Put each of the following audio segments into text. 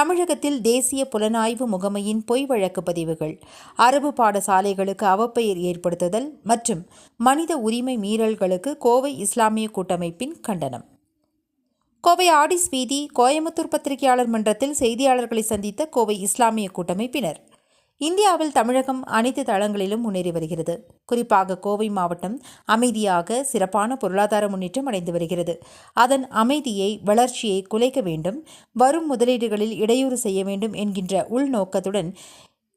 தமிழகத்தில் தேசிய புலனாய்வு முகமையின் பொய் வழக்கு பதிவுகள், அரபு பாடசாலைகளுக்கு அவப்பெயர் ஏற்படுத்துதல் மற்றும் மனித உரிமை மீறல்களுக்கு கோவை இஸ்லாமிய கூட்டமைப்பின் கண்டனம். கோவை ஆடிஸ் வீதி கோயமுத்தூர் பத்திரிகையாளர் மன்றத்தில் செய்தியாளர்களை சந்தித்த கோவை இஸ்லாமிய கூட்டமைப்பினர், இந்தியாவில் தமிழகம் அனைத்து தளங்களிலும் முன்னேறி வருகிறது. குறிப்பாக கோவை மாவட்டம் அமைதியாக சிறப்பான பொருளாதார முன்னேற்றம் அடைந்து வருகிறது. அதன் அமைதியை, வளர்ச்சியை குலைக்க வேண்டும், வரும் முதலீடுகளில் இடையூறு செய்ய வேண்டும் என்கின்ற உள்நோக்கத்துடன்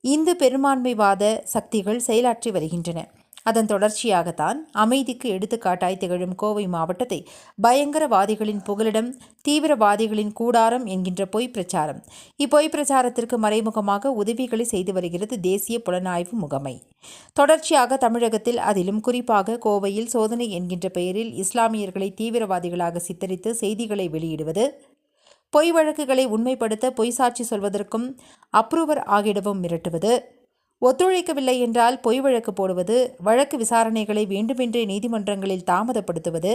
இந்து பெரும்பான்மைவாத சக்திகள் செயலாற்றி வருகின்றன. அதன் தொடர்ச்சியாகத்தான் அமைதிக்கு எடுத்துக்காட்டாய் திகழும் கோவை மாவட்டத்தை பயங்கரவாதிகளின் புகலிடம், தீவிரவாதிகளின் கூடாரம் என்கின்ற பொய் பிரச்சாரம். இப்பொய் பிரச்சாரத்திற்கு மறைமுகமாக உதவிகளை செய்து வருகிறது தேசிய புலனாய்வு முகமை. தொடர்ச்சியாக தமிழகத்தில், அதிலும் குறிப்பாக கோவையில் சோதனை என்கின்ற பெயரில் இஸ்லாமியர்களை தீவிரவாதிகளாக சித்தரித்து செய்திகளை வெளியிடுவது, பொய் வழக்குகளை உண்மைப்படுத்த பொய் சாட்சி சொல்வதற்கும் அப்ரூவர் ஆகிடவும் மிரட்டுவது, ஒத்துழைக்கவில்லை என்றால் பொய் வழக்கு போடுவது, வழக்கு விசாரணைகளை வேண்டுமென்றே நீதிமன்றங்களில் தாமதப்படுத்துவது,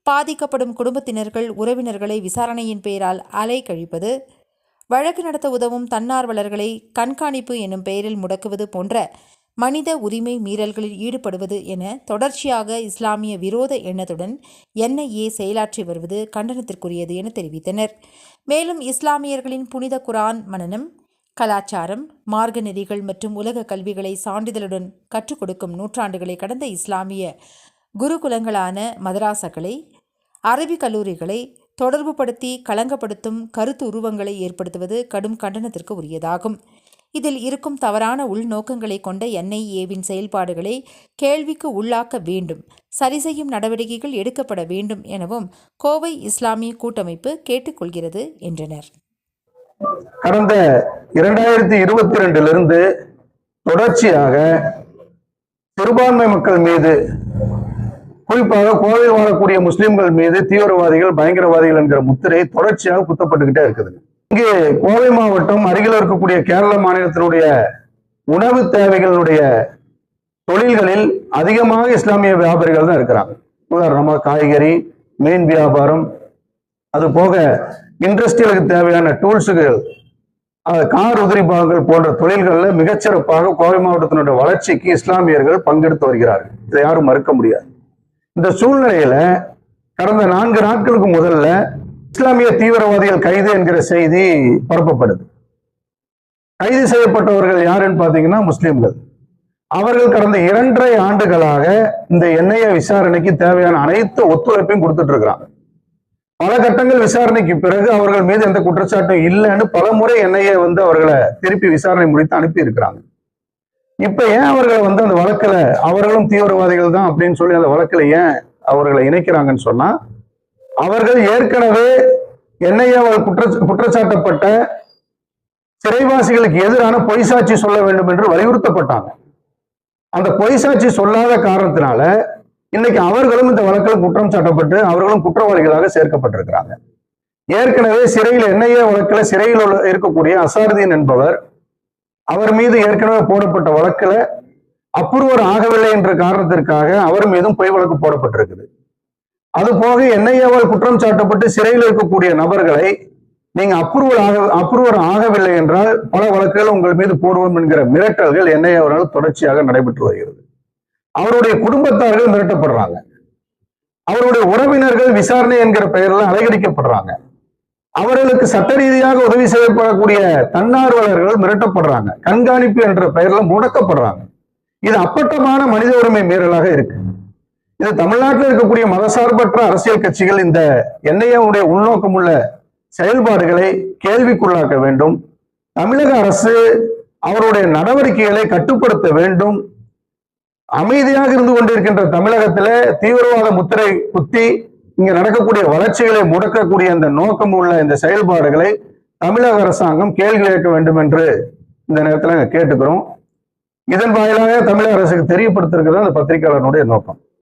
பாதிக்கப்படும் குடும்பத்தினர்கள், உறவினர்களை விசாரணையின் பெயரால் அலைக்கழிப்பது, வழக்கு நடத்த உதவும் தன்னார்வலர்களை கண்காணிப்பு என்னும் பெயரில் முடக்குவது போன்ற மனித உரிமை மீறல்களில் ஈடுபடுவது என தொடர்ச்சியாக இஸ்லாமிய விரோத எண்ணத்துடன் NIA செயலாற்றி வருவது கண்டனத்திற்குரியது என தெரிவித்தனர். மேலும் இஸ்லாமியர்களின் புனித குரான் மனனம், கலாச்சாரம், மார்க்க நெறிகள் மற்றும் உலக கல்விகளை சான்றிதழுடன் கற்றுக் கொடுக்கும் நூற்றாண்டுகளை கடந்த இஸ்லாமிய குருகுலங்களான மதராசகளை, அரபி கல்லூரிகளை தொடர்புபடுத்தி களங்கப்படுத்தும் கருத்து உருவங்களை ஏற்படுத்துவது கடும் கண்டனத்திற்கு உரியதாகும். இதில் இருக்கும் தவறான உள்நோக்கங்களை கொண்ட NIAவின் செயல்பாடுகளை கேள்விக்கு உள்ளாக்க வேண்டும், சரி செய்யும் நடவடிக்கைகள் எடுக்கப்பட வேண்டும் எனவும் கோவை இஸ்லாமிய கூட்டமைப்பு கேட்டுக்கொள்கிறது என்றனர். கடந்த 2022 தொடர்ச்சியாக சிறுபான்மை மக்கள் மீது, குறிப்பாக கோவையில் வாழக்கூடிய முஸ்லிம்கள் மீது தீவிரவாதிகள், பயங்கரவாதிகள் என்கிற முத்திரை தொடர்ச்சியாக குத்தப்பட்டுக்கிட்டே இருக்குது. இங்கே கோவை மாவட்டம் அருகில் இருக்கக்கூடிய கேரள மாநிலத்தினுடைய உணவு தேவைகளுடைய தொழில்களில் அதிகமாக இஸ்லாமிய வியாபாரிகள் தான் இருக்கிறாங்க. உதாரணமாக காய்கறி, மீன் வியாபாரம், அது போக இண்டஸ்ட்ரியலுக்கு தேவையான டூல்ஸுகள், கார் உதிரி பாகங்கள் போன்ற தொழில்களில் மிகச்சிறப்பாக கோவை மாவட்டத்தினுடைய வளர்ச்சிக்கு இஸ்லாமியர்கள் பங்கெடுத்து வருகிறார்கள். இதை யாரும் மறுக்க முடியாது. இந்த சூழ்நிலையில கடந்த 4 நாட்களுக்கு முதல்ல இஸ்லாமிய தீவிரவாதிகள் கைது என்கிற செய்தி பரப்பப்படுது. கைது செய்யப்பட்டவர்கள் யாருன்னு பார்த்தீங்கன்னா முஸ்லிம்கள். அவர்கள் கடந்த 2.5 ஆண்டுகளாக இந்த NIA விசாரணைக்கு தேவையான அனைத்து ஒத்துழைப்பையும் கொடுத்துட்டு இருக்கிறாங்க. பல கட்டங்கள் விசாரணைக்கு பிறகு அவர்கள் மீது எந்த குற்றச்சாட்டும் இல்லைன்னு பல முறை NIA அவர்களை திருப்பி விசாரணை முடித்து அனுப்பி இருக்கிறாங்க. இப்ப ஏன் அவர்களை அந்த வழக்குல அவர்களும் தீவிரவாதிகள் தான் அப்படின்னு சொல்லி அந்த வழக்குல ஏன் அவர்களை இணைக்கிறாங்கன்னு சொன்னா, அவர்கள் ஏற்கனவே NIA குற்றச்சாட்டப்பட்ட சிறைவாசிகளுக்கு எதிரான பொய் சாட்சி சொல்ல வேண்டும் என்று வலியுறுத்தப்பட்டாங்க. அந்த பொய் சாட்சி சொல்லாத காரணத்தினால இன்னைக்கு அவர்களும் இந்த வழக்கில் குற்றம் சாட்டப்பட்டு அவர்களும் குற்றவாளிகளாக சேர்க்கப்பட்டிருக்கிறாங்க. ஏற்கனவே சிறையில் NIA வழக்கில் சிறையில் இருக்கக்கூடிய அசாருதீன் என்பவர், அவர் மீது ஏற்கனவே போடப்பட்ட வழக்கில் அப்ரூவர் ஆகவில்லை என்ற காரணத்திற்காக அவர் மீதும் பொய் வழக்கு போடப்பட்டிருக்குது. அது போக NIAவால் குற்றம் சாட்டப்பட்டு சிறையில் இருக்கக்கூடிய நபர்களை நீங்க அப்ரூவர் ஆகவில்லை என்றால் பல வழக்குகள் உங்கள் மீது போடுவோம் என்கிற மிரட்டல்கள் NIAவால் தொடர்ச்சியாக நடைபெற்று வருகிறது. அவருடைய குடும்பத்தார்கள் மிரட்டப்படுறாங்க. அவருடைய உறவினர்கள் விசாரணை என்கிற பெயரில் அலைகழிக்கப்படுறாங்க. அவர்களுக்கு சட்ட ரீதியாக உதவி செய்யப்படக்கூடிய தன்னார்வலர்கள் மிரட்டப்படுறாங்க. கண்காணிப்பு என்ற பெயரில் முடக்கப்படுறாங்க. இது அப்பட்டமான மனித உரிமை மீறலாக இருக்கு. இது தமிழ்நாட்டில் இருக்கக்கூடிய மதசார்பற்ற அரசியல் கட்சிகள் இந்த NIAவுடைய உள்நோக்கம் உள்ள செயல்பாடுகளை கேள்விக்குள்ளாக்க வேண்டும். தமிழக அரசு அவருடைய நடவடிக்கைகளை கட்டுப்படுத்த வேண்டும். அமைதியாக இருந்து கொண்டிருக்கின்ற தமிழகத்துல தீவிரவாத முத்திரை குத்தி இங்க நடக்கக்கூடிய வளர்ச்சிகளை முடக்கக்கூடிய இந்த நோக்கம் உள்ள இந்த செயல்பாடுகளை தமிழக அரசாங்கம் கேள்வி கேட்க வேண்டும் என்று இந்த நேரத்தில் கேட்டுக்கிறோம். இதன் வாயிலாக தமிழக அரசுக்கு தெரியப்படுத்திருக்கிறது அந்த பத்திரிகையாளர்களுடைய நோக்கம்.